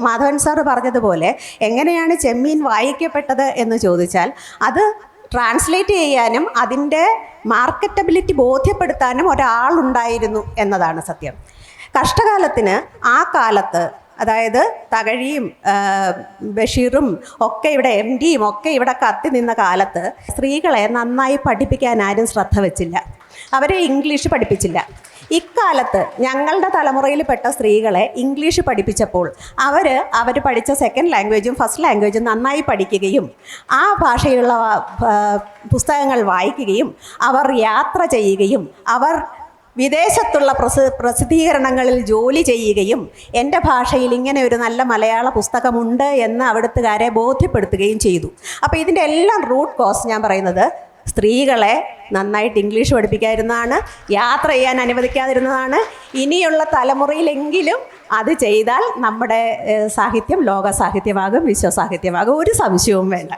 Madhavan sir പറഞ്ഞതുപോലെ എങ്ങനെയാണ് ചെമ്മീൻ വായിക്കപ്പെട്ടത് എന്ന് ചോദിച്ചാൽ അത് ട്രാൻസ്ലേറ്റ് ചെയ്യാനും അതിൻ്റെ മാർക്കറ്റബിലിറ്റി ബോധ്യപ്പെടുത്താനും ഒരാളുണ്ടായിരുന്നു എന്നതാണ് സത്യം. കഷ്ടകാലത്തിന് ആ കാലത്ത്, അതായത് തകഴിയും ബഷീറും ഒക്കെ ഇവിടെ എം ഡിയും ഒക്കെ ഇവിടെ കത്തി നിന്ന കാലത്ത് സ്ത്രീകളെ നന്നായി പഠിപ്പിക്കാൻ ആരും ശ്രദ്ധ വെച്ചില്ല. അവരെ ഇംഗ്ലീഷ് പഠിപ്പിച്ചില്ല. ഇക്കാലത്ത് ഞങ്ങളുടെ തലമുറയിൽപ്പെട്ട സ്ത്രീകളെ ഇംഗ്ലീഷ് പഠിപ്പിച്ചപ്പോൾ അവർ പഠിച്ച സെക്കൻഡ് ലാംഗ്വേജും ഫസ്റ്റ് ലാംഗ്വേജും നന്നായി പഠിക്കുകയും ആ ഭാഷയിലുള്ള പുസ്തകങ്ങൾ വായിക്കുകയും അവർ യാത്ര ചെയ്യുകയും അവർ വിദേശത്തുള്ള പ്രസിദ്ധീകരണങ്ങളിൽ ജോലി ചെയ്യുകയും എൻ്റെ ഭാഷയിൽ ഇങ്ങനെ ഒരു നല്ല മലയാള പുസ്തകമുണ്ട് എന്ന് അവിടുത്തുകാരെ ബോധ്യപ്പെടുത്തുകയും ചെയ്തു. അപ്പോൾ ഇതിൻ്റെ എല്ലാം റൂട്ട് കോസ് ഞാൻ പറയുന്നത് സ്ത്രീകളെ നന്നായിട്ട് ഇംഗ്ലീഷ് പഠിപ്പിക്കാതിരുന്നതാണ്, യാത്ര ചെയ്യാൻ അനുവദിക്കാതിരുന്നതാണ്. ഇനിയുള്ള തലമുറയിലെങ്കിലും അത് ചെയ്താൽ നമ്മുടെ സാഹിത്യം ലോക സാഹിത്യമാകും, വിശ്വസാഹിത്യമാകും, ഒരു സംശയവും വേണ്ട.